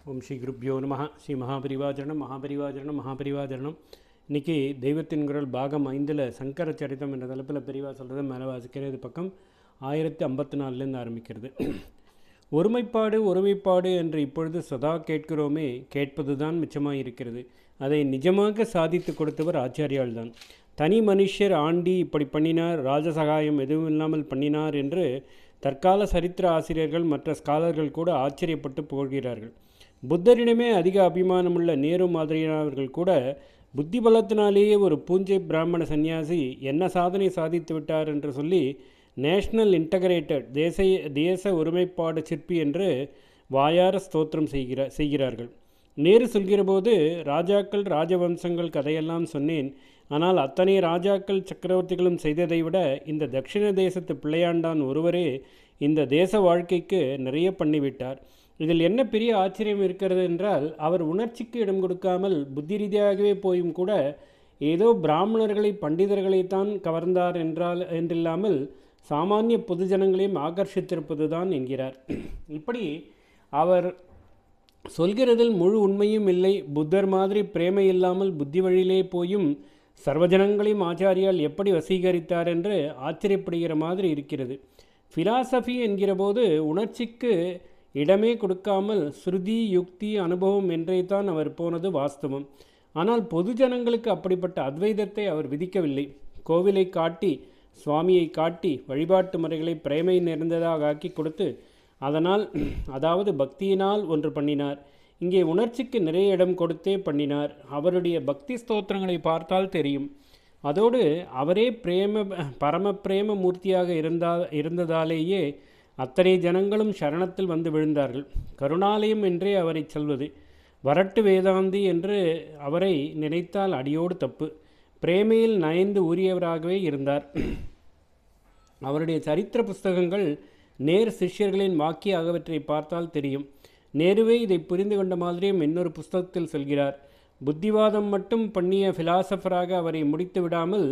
ஓம் ஸ்ரீ குருப்யோ நம. ஸ்ரீ மகாபரிவாஜரணம். இன்றைக்கி தெய்வத்தின் குரல் பாகம் 5 சங்கர சரிதம் என்ற தலைப்பில் பெரிவா சொல்கிறது மேலே வாசிக்கிறது. இது பக்கம் 1054 ஆரம்பிக்கிறது. ஒருமைப்பாடு என்று இப்பொழுது சதா கேட்கிறோமே, கேட்பது தான் மிச்சமாக இருக்கிறது. அதை நிஜமாக சாதித்து கொடுத்தவர் ஆச்சாரியால் தான். தனி மனுஷர் ஆண்டி இப்படி பண்ணினார், ராஜசகாயம் எதுவும் இல்லாமல் பண்ணினார் என்று தற்கால சரித்திர ஆசிரியர்கள் மற்ற ஸ்காலர்கள் கூட ஆச்சரியப்பட்டு போகிறார்கள். புத்தரிடமே அதிக அபிமானமுள்ள நேரு மாதிரியானவர்கள் கூட புத்தி பலத்தினாலேயே ஒரு பூஞ்சை பிராமண சன்னியாசி என்ன சாதனை சாதித்து விட்டார் என்று சொல்லி நேஷனல் இன்டகிரேட்டட் தேச ஒருமைப்பாடு சிற்பி என்று வாயார ஸ்தோத்திரம் செய்கிறார்கள். நேரு சொல்கிற போது ராஜாக்கள் ராஜவம்சங்கள் கதையெல்லாம் சொன்னேன். ஆனால் அத்தனை ராஜாக்கள் சக்கரவர்த்திகளும் செய்ததை விட இந்த தட்சிண தேசத்து பிள்ளையாண்டான் ஒருவரே இந்த தேச வாழ்க்கைக்கு நிறைய பண்ணிவிட்டார். இதில் என்ன பெரிய ஆச்சரியம் இருக்கிறது என்றால், அவர் உணர்ச்சிக்கு இடம் கொடுக்காமல் புத்தி ரீதியாகவே போயும் கூட ஏதோ பிராமணர்களை பண்டிதர்களைத்தான் கவர்ந்தார் என்றில்லாமல் சாமானிய பொதுஜனங்களையும் ஆகர்ஷித்திருப்பது தான் என்கிறார். இப்படி அவர் சொல்கிறதில் முழு உண்மையும் இல்லை. புத்தர் மாதிரி பிரேமை இல்லாமல் புத்தி வழியிலே போயும் சர்வஜனங்களையும் ஆச்சாரியால் எப்படி வசீகரித்தார் என்று ஆச்சரியப்படுகிற மாதிரி இருக்கிறது. ஃபிலாசபி என்கிற போது உணர்ச்சிக்கு இடமே கொடுக்காமல் ஸ்ருதி யுக்தி அனுபவம் என்றே தான் அவர் போனது வாஸ்தவம். ஆனால் பொதுஜனங்களுக்கு அப்படிப்பட்ட அத்வைதத்தை அவர் விதிக்கவில்லை. கோவிலை காட்டி சுவாமியை காட்டி வழிபாட்டு முறைகளை பிரேமை நிறைந்ததாக ஆக்கி கொடுத்து அதாவது பக்தியினால் ஒன்று பண்ணினார். இங்கே உணர்ச்சிக்கு நிறைய இடம் கொடுத்தே பண்ணினார். அவருடைய பக்தி ஸ்தோத்திரங்களை பார்த்தால் தெரியும். அதோடு அவரே பரம பிரேம மூர்த்தியாக இருந்ததாலேயே அத்தனை ஜனங்களும் சரணத்தில் வந்து விழுந்தார்கள். கருணாலயம் என்றே அவரை சொல்வது. வரட்டு வேதாந்தி என்று அவரை நினைத்தால் அடியோடு தப்பு. பிரேமையில் நயந்து ஊறியவராகவே இருந்தார். அவருடைய சரித்திர புஸ்தகங்கள் நேர் சிஷ்யர்களின் வாக்கிய ஆகியவற்றை பார்த்தால் தெரியும். நேருவே இதை புரிந்து கொண்ட மாதிரியும் இன்னொரு புஸ்தகத்தில் சொல்கிறார். புத்திவாதம் மட்டும் பண்ணிய ஃபிலாசபராக அவரை முடித்து விடாமல்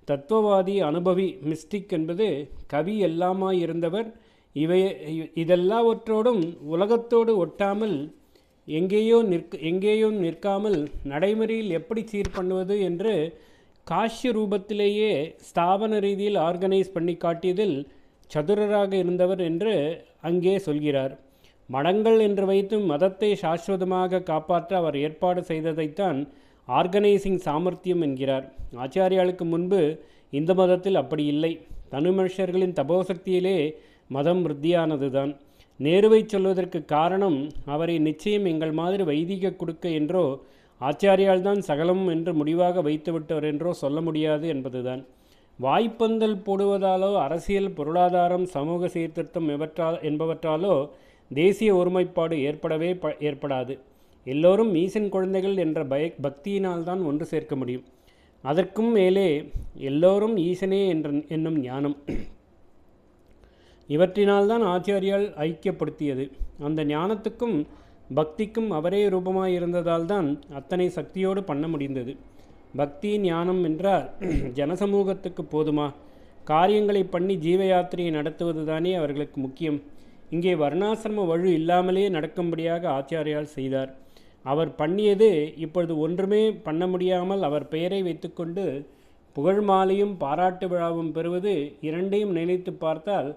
தத்துவவாதி, அனுபவி, மிஸ்டிக் என்பது கவி எல்லாமாயிருந்தவர். இதெல்லாவற்றோடும் உலகத்தோடு ஒட்டாமல் எங்கேயும் நிற்காமல் நடைமுறையில் எப்படி சீர் பண்ணுவது என்று காஷ்ய ரூபத்திலேயே ஸ்தாபன ரீதியில் ஆர்கனைஸ் பண்ணி காட்டியதில் சதுரராக இருந்தவர் என்று அங்கே சொல்கிறார். மடங்கள் என்று வைத்தும் மதத்தை சாஸ்வதமாக காப்பாற்ற அவர் ஏற்பாடு செய்ததைத்தான் ஆர்கனைசிங் சாமர்த்தியம் என்கிறார். ஆச்சாரியாளுக்கு முன்பு இந்த மதத்தில் அப்படி இல்லை. தனுமனுஷர்களின் தபோசக்தியிலே மதம் விருத்தியானது தான். நேருவை சொல்வதற்கு காரணம் அவரை நிச்சயம் எங்கள் மாதிரி வைதிக கொடுக்க என்றோ ஆச்சாரியால் தான் சகலம் என்று முடிவாக வைத்துவிட்டவர் என்றோ சொல்ல முடியாது என்பதுதான். வாய்ப்பந்தல் போடுவதாலோ அரசியல், பொருளாதாரம், சமூக சீர்திருத்தம் என்பவற்றாலோ தேசிய ஒருமைப்பாடு ஏற்படாது. எல்லோரும் ஈசன் குழந்தைகள் என்ற பக்தியினால்தான் ஒன்று சேர்க்க முடியும். அதற்கும் மேலே எல்லோரும் ஈசனே என்னும் ஞானம். இவற்றினால்தான் ஆச்சாரியால் ஐக்கியப்படுத்தியது. அந்த ஞானத்துக்கும் பக்திக்கும் அவரே ரூபமாக இருந்ததால் தான் அத்தனை சக்தியோடு பண்ண முடிந்தது. பக்தி ஞானம் என்றால் ஜனசமூகத்துக்கு போதுமா? காரியங்களை பண்ணி ஜீவ யாத்திரையை நடத்துவது தானே அவர்களுக்கு முக்கியம். இங்கே வர்ணாசிரம வழு இல்லாமலே நடக்கும்படியாக ஆச்சாரியால் செய்தார். அவர் பண்ணியது இப்பொழுது ஒன்றுமே பண்ண முடியாமல் அவர் பெயரை வைத்துக்கொண்டு புகழ் மாலையும் பாராட்டு விழாவும் பெறுவது இரண்டையும் நினைத்து பார்த்தால்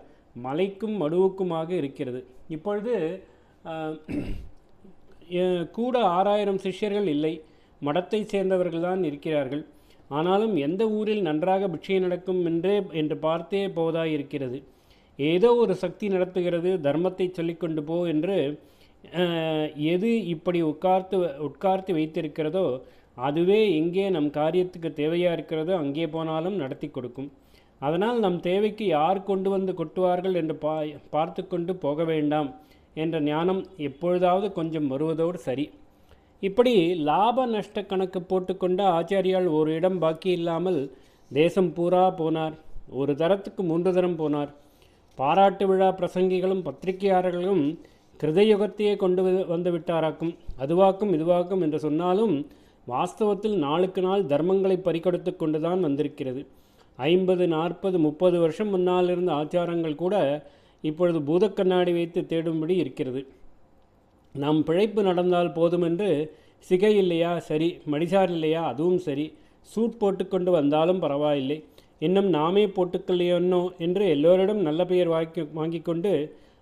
மலைக்கும் மடுவுக்குமாக இருக்கிறது. இப்பொழுது கூட 6000 சிஷ்யர்கள் இல்லை, மடத்தை சேர்ந்தவர்கள்தான் இருக்கிறார்கள். ஆனாலும் எந்த ஊரில் நன்றாக பிட்சை நடக்கும் என்று பார்த்தே போவதாய் இருக்கிறது. ஏதோ ஒரு சக்தி நடத்துகிறது, தர்மத்தை சொல்லிக்கொண்டு போ என்று எது இப்படி உட்கார்த்து வைத்திருக்கிறதோ அதுவே எங்கே நம் காரியத்துக்கு தேவையாக இருக்கிறதோ அங்கே போனாலும் நடத்தி கொடுக்கும். அதனால் நம் தேவைக்கு யார் கொண்டு வந்து கொட்டுவார்கள் என்று பார்த்து கொண்டு போக வேண்டாம் என்ற ஞானம் எப்பொழுதாவது கொஞ்சம் வருவதோடு சரி. இப்படி லாப நஷ்ட கணக்கு போட்டுக்கொண்ட ஆச்சாரியால் ஒரு இடம் பாக்கி இல்லாமல் தேசம் பூரா போனார். ஒரு தரத்துக்கு 3 தரம் போனார். பாராட்டு விழா பிரசங்கிகளும் பத்திரிகையாளர்களும் கிருதயுகத்தையே கொண்டு வந்து விட்டாராக்கும். அதுவாக்கும் இதுவாக்கும் என்று சொன்னாலும் வாஸ்தவத்தில் நாளுக்கு நாள் தர்மங்களை பறிக்கொடுத்து கொண்டு தான் வந்திருக்கிறது. 50, 40, 30 வருஷம் முன்னால் இருந்த ஆச்சாரங்கள் கூட இப்பொழுது பூதக்கண்ணாடி வைத்து தேடும்படி இருக்கிறது. நம் பிழைப்பு நடந்தால் போதுமென்று சிகை இல்லையா சரி, மடிசார் இல்லையா அதுவும் சரி, சூட் போட்டுக்கொண்டு வந்தாலும் பரவாயில்லை, இன்னும் நாமே போட்டுக்கலையோன்னோ என்று எல்லோரிடம் நல்ல பெயர் வாங்கி கொண்டு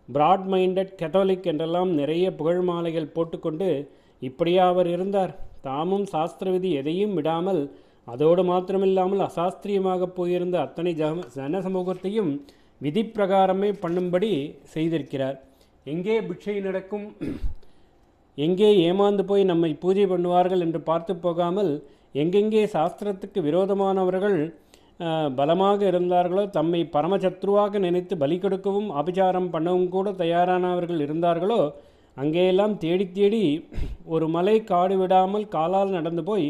பிராட் மைண்டட் கத்தோலிக் என்றெல்லாம் நிறைய புகழ் மாலைகள் போட்டுக்கொண்டு இப்படியா அவர் இருந்தார்? தாமும் சாஸ்திர விதி எதையும் விடாமல் அதோடு மாத்திரமில்லாமல் அசாஸ்திரியமாக போயிருந்த அத்தனை ஜன சமூகத்தையும் விதி பிரகாரமே பண்ணும்படி செய்திருக்கிறார். எங்கே பிட்சை நடக்கும், எங்கே ஏமாந்து போய் நம்மை பூஜை பண்ணுவார்கள் என்று பார்த்து போகாமல் எங்கெங்கே சாஸ்திரத்துக்கு விரோதமானவர்கள் பலமாக இருந்தார்களோ, தம்மை பரமசத்ருவாக நினைத்து பலி கொடுக்கவும் ஆபிச்சாரம் பண்ணவும் கூட தயாரானவர்கள் இருந்தார்களோ, அங்கேயெல்லாம் தேடி தேடி ஒரு மலை காடு விடாமல் காலால் நடந்து போய்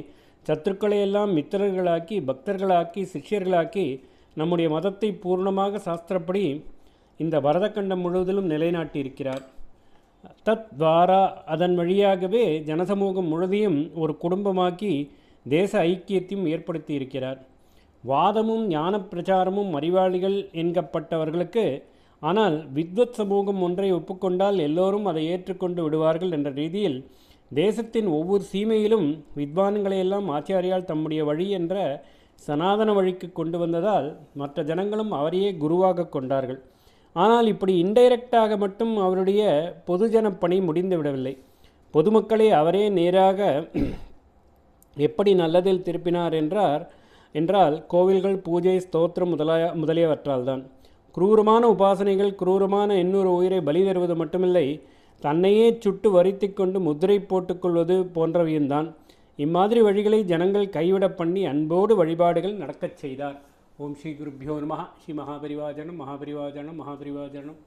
சத்துருக்களையெல்லாம் மித்திரர்களாக்கி பக்தர்களாக்கி சிஷ்யர்களாக்கி நம்முடைய மதத்தை பூர்ணமாக சாஸ்திரப்படி இந்த பரதக்கண்டம் முழுவதிலும் நிலைநாட்டியிருக்கிறார். தத் துவாரா அதன் வழியாகவே ஜனசமூகம் முழுதையும் ஒரு குடும்பமாக்கி தேச ஐக்கியத்தையும் ஏற்படுத்தி இருக்கிறார். வாதமும் ஞான பிரச்சாரமும் அறிவாளிகள் என்கப்பட்டவர்களுக்கு, ஆனால் வித்வத் சமூகம் ஒன்றை ஒப்புக்கொண்டால் எல்லோரும் அதை ஏற்றுக்கொண்டு விடுவார்கள் என்ற ரீதியில் தேசத்தின் ஒவ்வொரு சீமையிலும் வித்வான்களையெல்லாம் ஆச்சாரியால் தம்முடைய வழி என்ற சனாதன வழிக்கு கொண்டு வந்ததால் மற்ற ஜனங்களும் அவரையே குருவாக கொண்டார்கள். ஆனால் இப்படி இன்டைரக்டாக மட்டும் அவருடைய பொதுஜன பணி முடிந்து விடவில்லை. பொதுமக்களை அவரே நேராக எப்படி நல்லதில் திருப்பினார் என்றால் கோவில்கள், பூஜை, ஸ்தோத்திரம் முதலியவற்றால்தான். குரூரமான உபாசனைகள், குரூரமான இன்னொரு உயிரை பலி தருவது மட்டுமில்லை, தன்னையே சுட்டு வருத்தி கொண்டு முத்திரை போட்டுக்கொள்வது போன்றவையும் தான். இம்மாதிரி வழிகளை ஜனங்கள் கைவிட பண்ணி அன்போடு வழிபாடுகள் நடக்கச் செய்தார். ஓம் ஸ்ரீ குருப்பியோ நமः. ஸ்ரீ மகாபரிவாஜனம் மகாபரிவாஜனம் மகாபரிவாஜனம்.